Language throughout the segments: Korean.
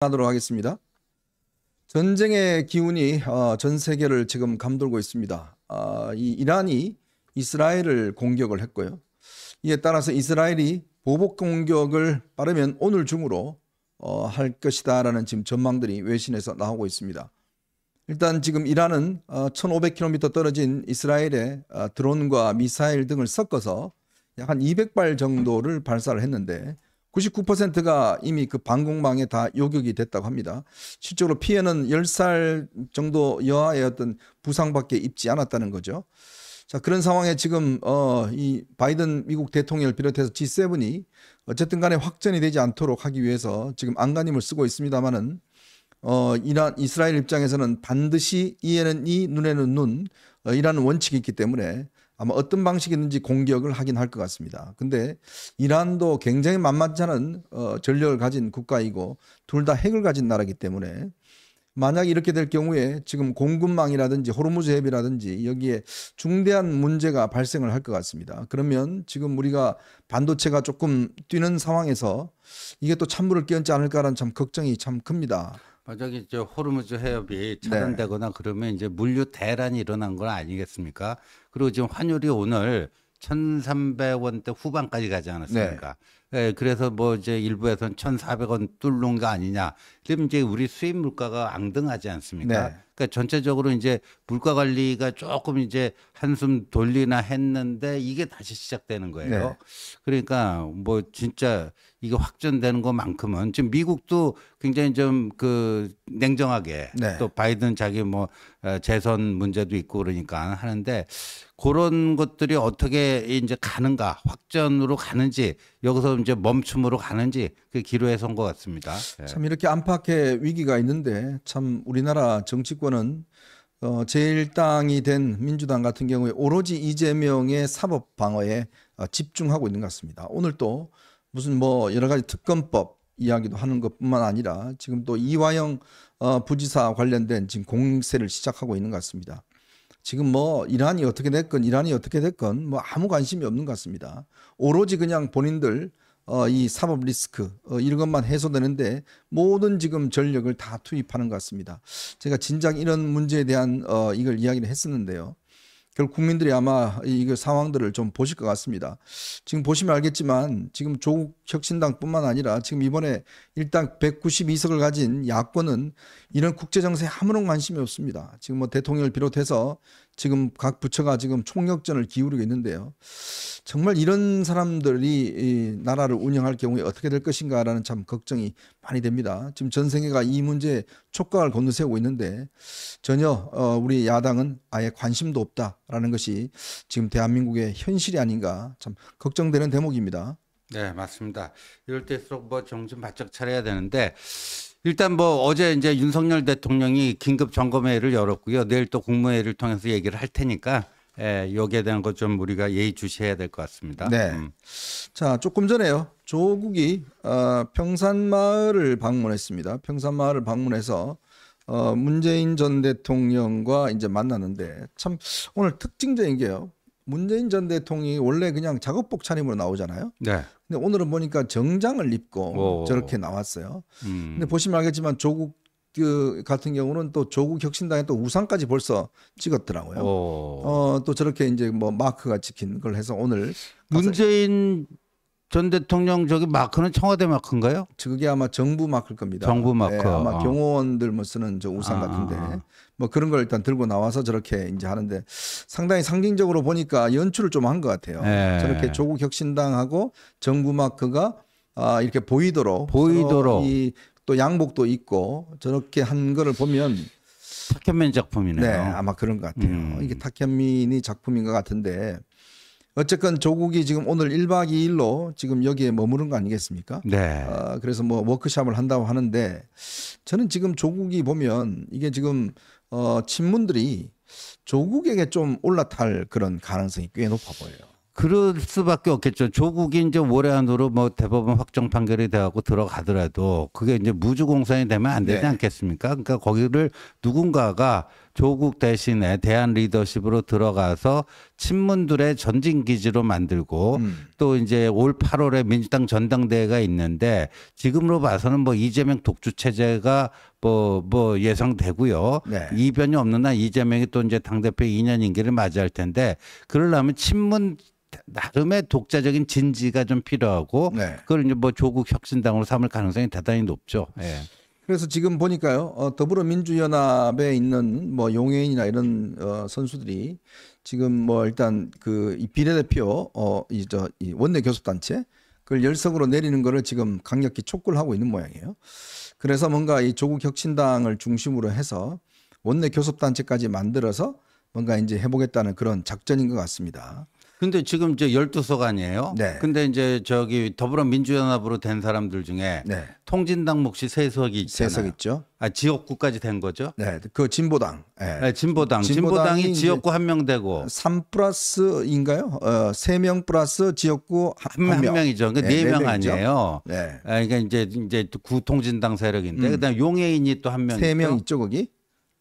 하도록 하겠습니다. 전쟁의 기운이 전 세계를 지금 감돌고 있습니다. 이 이란이 이스라엘을 공격을 했고요. 이에 따라서 이스라엘이 보복 공격을 빠르면 오늘 중으로 할 것이다라는 지금 전망들이 외신에서 나오고 있습니다. 일단 지금 이란은 1500km 떨어진 이스라엘에 드론과 미사일 등을 섞어서 약 한 200발 정도를 발사를 했는데 99%가 이미 그 방공망에 다 요격이 됐다고 합니다. 실제로 피해는 10살 정도 여하의 어떤 부상밖에 입지 않았다는 거죠. 자, 그런 상황에 지금 이 바이든 미국 대통령을 비롯해서 G7이 어쨌든 간에 확전이 되지 않도록 하기 위해서 지금 안간힘을 쓰고 있습니다만은 이스라엘 입장에서는 반드시 이에는 이, 눈에는 눈, 이라는 원칙이 있기 때문에 아마 어떤 방식이든지 공격을 하긴 할 것 같습니다. 근데 이란도 굉장히 만만치 않은 전력을 가진 국가이고 둘 다 핵을 가진 나라이기 때문에 만약 이렇게 될 경우에 지금 공급망이라든지 호르무즈 해협이라든지 여기에 중대한 문제가 발생을 할 것 같습니다. 그러면 지금 우리가 반도체가 조금 뛰는 상황에서 이게 또 찬물을 끼얹지 않을까라는 참 걱정이 참 큽니다. 저기 호르무즈 해협이 차단되거나 그러면 이제 물류 대란이 일어난 건 아니겠습니까? 그리고 지금 환율이 오늘 1,300원대 후반까지 가지 않았습니까? 네, 그래서 뭐 이제 일부에서는 1,400원 뚫는 거 아니냐. 그럼 이제 우리 수입 물가가 앙등하지 않습니까? 네. 그러니까 전체적으로 이제 물가 관리가 조금 이제 한숨 돌리나 했는데 이게 다시 시작되는 거예요. 네. 그러니까 뭐 진짜 이게 확전되는 것만큼은 지금 미국도 굉장히 좀 그 냉정하게 네. 또 바이든 자기 뭐 재선 문제도 있고 그러니까 하는데 그런 것들이 어떻게 이제 가는가, 확전으로 가는지, 여기서 이제 멈춤으로 가는지 그 기로에 선 것 같습니다. 참 이렇게 안팎의 위기가 있는데 참 우리나라 정치권은 제1당이 된 민주당 같은 경우에 오로지 이재명의 사법 방어에 집중하고 있는 것 같습니다. 오늘 또 무슨 뭐 여러 가지 특검법 이야기도 하는 것뿐만 아니라 지금 또 이화영 부지사 관련된 지금 공세를 시작하고 있는 것 같습니다. 지금 뭐 이란이 어떻게 됐건 뭐 아무 관심이 없는 것 같습니다. 오로지 그냥 본인들 이 사법 리스크 이런 것만 해소되는데 모든 지금 전력을 다 투입하는 것 같습니다. 제가 진작 이런 문제에 대한 이걸 이야기를 했었는데요. 결국 국민들이 아마 이 상황들을 좀 보실 것 같습니다. 지금 보시면 알겠지만 지금 조국 혁신당뿐만 아니라 지금 이번에 일당 192석을 가진 야권은 이런 국제 정세에 아무런 관심이 없습니다. 지금 뭐 대통령을 비롯해서 지금 각 부처가 지금 총력전을 기울이고 있는데요. 정말 이런 사람들이 이 나라를 운영할 경우에 어떻게 될 것인가라는 참 걱정이 많이 됩니다. 지금 전 세계가 이 문제에 촉각을 곤두세우고 있는데 전혀 우리 야당은 아예 관심도 없다라는 것이 지금 대한민국의 현실이 아닌가 참 걱정되는 대목입니다. 네, 맞습니다. 이럴 때일수록 뭐 정신 바짝 차려야 되는데 일단 뭐 어제 이제 윤석열 대통령이 긴급 점검회의를 열었고요. 내일 또 국무회의를 통해서 얘기를 할 테니까 여기에 대한 것 좀 우리가 예의주시해야 될 것 같습니다. 네. 자, 조금 전에요. 조국이 평산마을을 방문했습니다. 평산마을을 방문해서 문재인 전 대통령과 이제 만났는데 참 오늘 특징적인 게요. 문재인 전 대통령이 원래 그냥 작업복 차림으로 나오잖아요. 네. 근데 오늘은 보니까 정장을 입고 저렇게 나왔어요. 근데 보시면 알겠지만 조국 같은 경우는 또 조국 혁신당에 또 우상까지 벌써 찍었더라고요. 또 저렇게 이제 뭐 마크가 찍힌 걸 해서 오늘 문재인 전 대통령 저기 마크는 청와대 마크인가요? 그게 아마 정부 마크일 겁니다. 정부 마크. 네, 아마 경호원들 뭐 쓰는 저 우산 같은데 뭐 그런 걸 일단 들고 나와서 저렇게 이제 하는데 상당히 상징적으로 보니까 연출을 좀 한 것 같아요. 저렇게 조국 혁신당하고 정부 마크가 이렇게 보이도록 또 양복도 입고 저렇게 한 거를 보면 탁현민 작품이네요. 네, 아마 그런 것 같아요. 이게 탁현민이 작품인 것 같은데 어쨌건 조국이 지금 오늘 1박 2일로 지금 여기에 머무른 거 아니겠습니까? 네. 그래서 뭐 워크숍을 한다고 하는데 저는 지금 조국이 보면 이게 지금 친문들이 조국에게 좀 올라탈 그런 가능성이 꽤 높아 보여요. 그럴 수밖에 없겠죠. 조국이 이제 올해 안으로 뭐 대법원 확정 판결이 돼갖고 들어가더라도 그게 이제 무주공산이 되면 안 되지 않겠습니까? 그러니까 거기를 누군가가 조국 대신에 대한 리더십으로 들어가서 친문들의 전진 기지로 만들고 또 이제 올 8월에 민주당 전당대회가 있는데 지금으로 봐서는 뭐 이재명 독주 체제가 뭐 예상되고요. 네. 이변이 없는 한 이재명이 또 이제 당대표 2년 임기를 맞이할 텐데 그러려면 친문 나름의 독자적인 진지가 좀 필요하고 네. 그걸 이제 뭐 조국 혁신당으로 삼을 가능성이 대단히 높죠. 예. 그래서 지금 보니까요, 더불어민주연합에 있는 뭐 용해인이나 이런 선수들이 지금 뭐 일단 이 비례대표 이 원내 교섭단체 그걸 열석으로 내리는 거를 지금 강력히 촉구를 하고 있는 모양이에요. 그래서 뭔가 이 조국 혁신당을 중심으로 해서 원내 교섭단체까지 만들어서 뭔가 이제 해보겠다는 그런 작전인 것 같습니다. 근데 지금 이제 12석 아니에요? 네. 근데 이제 저기 더불어민주연합으로 된 사람들 중에 네. 통진당 몫이 3석이 있잖아요. 세석 있죠. 지역구까지 된 거죠? 네, 그 진보당. 네. 네, 진보당이 진보당이 지역구 1명 되고 3+인가요? 3명 플러스 지역구 한 1명. 명이죠. 그러니까 네, 4명 명이죠. 아니에요. 네. 그러니까 이제 구통진당 세력인데 그다음에 용해인이 또 한 명. 3명 있죠, 거기.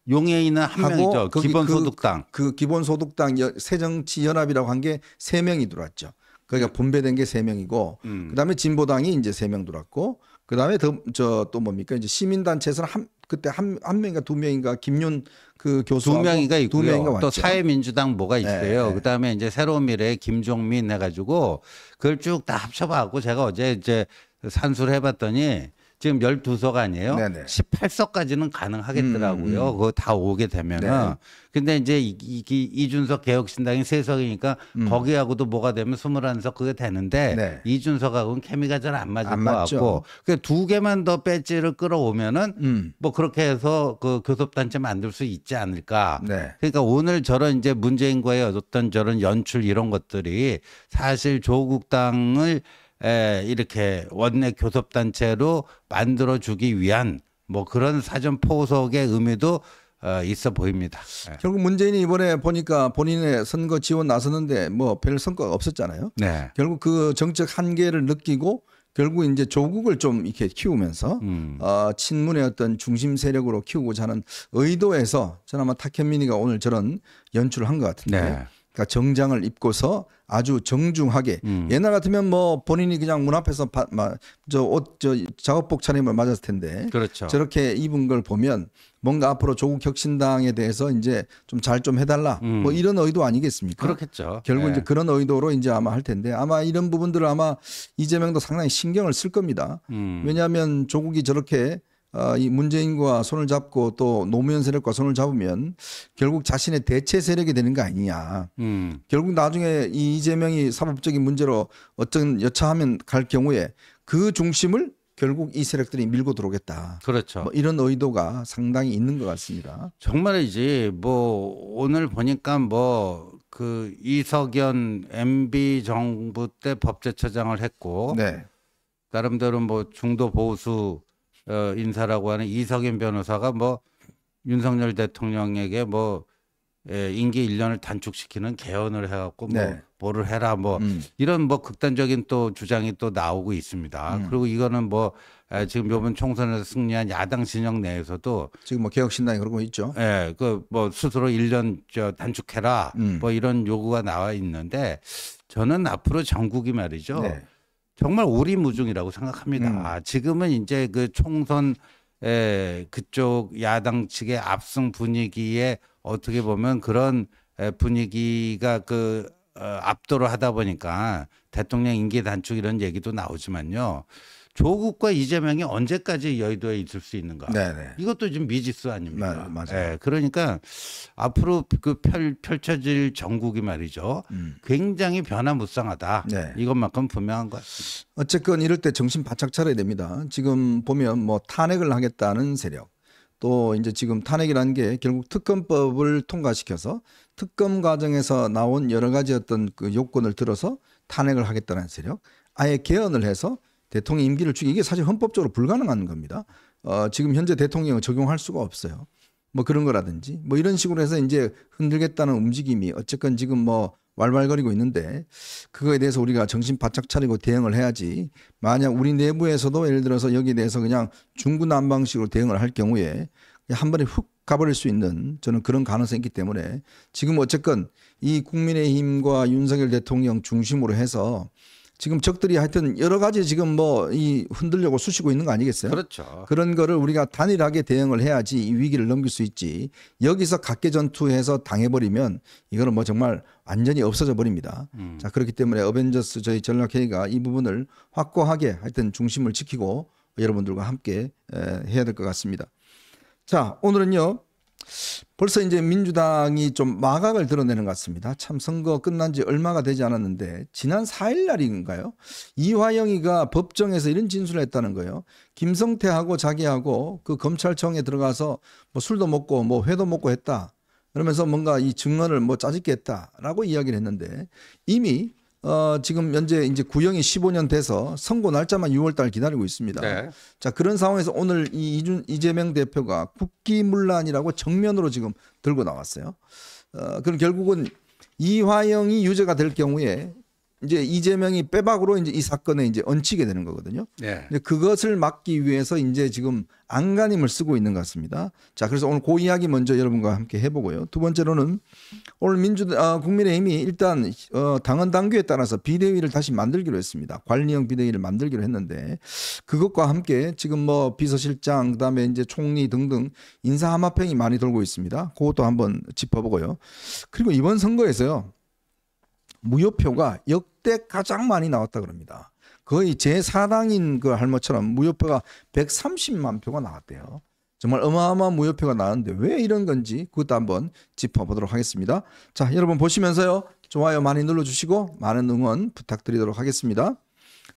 용해인은 한 하고 명이죠. 거기 기본소득당. 그 기본소득당 새정치연합이라고 한 게 3명이 들어왔죠. 그러니까 분배된 게 3명이고 그다음에 진보당이 이제 3명 들어왔고 그다음에 또 뭡니까? 이제 시민단체에서는 그때 한 명인가 2명인가 김윤 그 교수 2명이가 있고요. 2명인가 또 왔죠. 사회민주당 뭐가 있어요. 네. 그다음에 이제 새로운 미래의 김종민 해가지고 그걸 쭉 다 합쳐봐갖고 제가 어제 이제 산수를 해봤더니 지금 12석 아니에요? 네네. 18석까지는 가능하겠더라고요. 그거 다 오게 되면은. 네. 근데 이제 이준석 개혁신당이 3석이니까 거기하고도 뭐가 되면 21석 그게 되는데 네. 이준석하고는 케미가 잘 안 맞을 안 것 맞죠. 같고 그 2개만 더 배지를 끌어오면은 뭐 그렇게 해서 그 교섭단체 만들 수 있지 않을까. 네. 그러니까 오늘 저런 이제 문재인과의 어떤 저런 연출 이런 것들이 사실 조국당을 이렇게 원내 교섭단체로 만들어주기 위한 뭐 그런 사전 포석의 의미도 있어 보입니다. 결국 문재인이 이번에 보니까 본인의 선거 지원 나섰는데 뭐 별 성과가 없었잖아요. 네. 결국 그 정책 한계를 느끼고 결국 이제 조국을 좀 이렇게 키우면서 친문의 어떤 중심 세력으로 키우고자 하는 의도에서 저는 아마 탁현민이가 오늘 저런 연출을 한 것 같은데 네. 그러니까 정장을 입고서 아주 정중하게 옛날 같으면 뭐 본인이 그냥 문 앞에서 저 작업복 차림을 맞았을 텐데 그렇죠. 저렇게 입은 걸 보면 뭔가 앞으로 조국 혁신당에 대해서 이제 좀 잘 좀 해달라 뭐 이런 의도 아니겠습니까? 그렇겠죠. 결국 네. 이제 그런 의도로 이제 아마 할 텐데 아마 이런 부분들을 아마 이재명도 상당히 신경을 쓸 겁니다. 왜냐하면 조국이 저렇게 이 문재인과 손을 잡고 또 노무현 세력과 손을 잡으면 결국 자신의 대체 세력이 되는 거 아니냐. 결국 나중에 이 이재명이 사법적인 문제로 어떤 여차하면 갈 경우에 그 중심을 결국 이 세력들이 밀고 들어오겠다. 그렇죠. 뭐 이런 의도가 상당히 있는 것 같습니다. 정말이지 뭐 오늘 보니까 뭐 그 이석연 MB 정부 때 법제처장을 했고 네. 나름대로 뭐 중도 보수 인사라고 하는 이석연 변호사가 뭐 윤석열 대통령에게 뭐 임기 1년을 단축시키는 개헌을 해갖고 뭐 네. 뭐를 해라 뭐 이런 뭐 극단적인 또 주장이 또 나오고 있습니다. 그리고 이거는 뭐 지금 이번 총선에서 승리한 야당 진영 내에서도 지금 뭐 개혁신당이 그러고 있죠. 그 뭐 스스로 1년 단축해라 뭐 이런 요구가 나와 있는데 저는 앞으로 전국이 말이죠. 네. 정말 오리무중이라고 생각합니다. 지금은 이제 그 총선 그쪽 야당 측의 압승 분위기에 어떻게 보면 그런 분위기가 압도를 하다 보니까 대통령 임기 단축 이런 얘기도 나오지만요. 조국과 이재명이 언제까지 여의도에 있을 수 있는가? 네네. 이것도 지금 미지수 아닙니까? 맞아요. 그러니까 앞으로 펼쳐질 전국이 말이죠. 굉장히 변화무쌍하다. 네. 이것만큼 분명한 것 같습니다. 어쨌건 이럴 때 정신 바짝 차려야 됩니다. 지금 보면 뭐 탄핵을 하겠다는 세력, 또 이제 지금 탄핵이라는 게 결국 특검법을 통과시켜서 특검 과정에서 나온 여러 가지 어떤 그 요건을 들어서 탄핵을 하겠다는 세력, 아예 개헌을 해서 대통령 임기를 주기 이게 사실 헌법적으로 불가능한 겁니다. 지금 현재 대통령을 적용할 수가 없어요. 뭐 그런 거라든지 뭐 이런 식으로 해서 이제 흔들겠다는 움직임이 어쨌건 지금 뭐 왈왈거리고 있는데 그거에 대해서 우리가 정신 바짝 차리고 대응을 해야지 만약 우리 내부에서도 예를 들어서 여기에 대해서 그냥 중구난방식으로 대응을 할 경우에 한 번에 훅 가버릴 수 있는 저는 그런 가능성이 있기 때문에 지금 어쨌건 이 국민의힘과 윤석열 대통령 중심으로 해서 지금 적들이 하여튼 여러 가지 지금 뭐 이 흔들려고 쑤시고 있는 거 아니겠어요? 그렇죠. 그런 거를 우리가 단일하게 대응을 해야지 이 위기를 넘길 수 있지. 여기서 각계 전투해서 당해버리면 이거는 뭐 정말 완전히 없어져 버립니다. 자, 그렇기 때문에 어벤져스 저희 전략회의가 이 부분을 확고하게 하여튼 중심을 지키고 여러분들과 함께 해야 될 것 같습니다. 자, 오늘은요. 벌써 이제 민주당이 좀 마각을 드러내는 것 같습니다. 참 선거 끝난 지 얼마가 되지 않았는데 지난 4일 날인가요? 이화영이가 법정에서 이런 진술을 했다는 거예요. 김성태하고 자기하고 그 검찰청에 들어가서 뭐 술도 먹고 뭐 회도 먹고 했다. 그러면서 뭔가 이 증언을 뭐 짜집게 했다라고 이야기를 했는데 이미 지금 현재 이제 구형이 15년 돼서 선고 날짜만 6월 달 기다리고 있습니다. 네. 자, 그런 상황에서 오늘 이재명 대표가 국기문란이라고 정면으로 지금 들고 나왔어요. 그럼 결국은 이화영이 유죄가 될 경우에 이제 이재명이 빼박으로 이제 이 사건에 이제 얹히게 되는 거거든요. 네. 근데 그것을 막기 위해서 이제 지금 안간힘을 쓰고 있는 것 같습니다. 자, 그래서 오늘 그 이야기 먼저 여러분과 함께 해보고요. 두 번째로는 오늘 국민의힘이 일단 당헌 당규에 따라서 비대위를 다시 만들기로 했습니다. 관리형 비대위를 만들기로 했는데 그것과 함께 지금 뭐 비서실장 그다음에 이제 총리 등등 인사 함합행이 많이 돌고 있습니다. 그것도 한번 짚어보고요. 그리고 이번 선거에서요. 무효표가 역대 가장 많이 나왔다 그럽니다. 거의 제4당인 그 할머처럼 무효표가 130만 표가 나왔대요. 정말 어마어마한 무효표가 나왔는데 왜 이런 건지 그것도 한번 짚어보도록 하겠습니다. 자, 여러분 보시면서요. 좋아요 많이 눌러주시고 많은 응원 부탁드리도록 하겠습니다.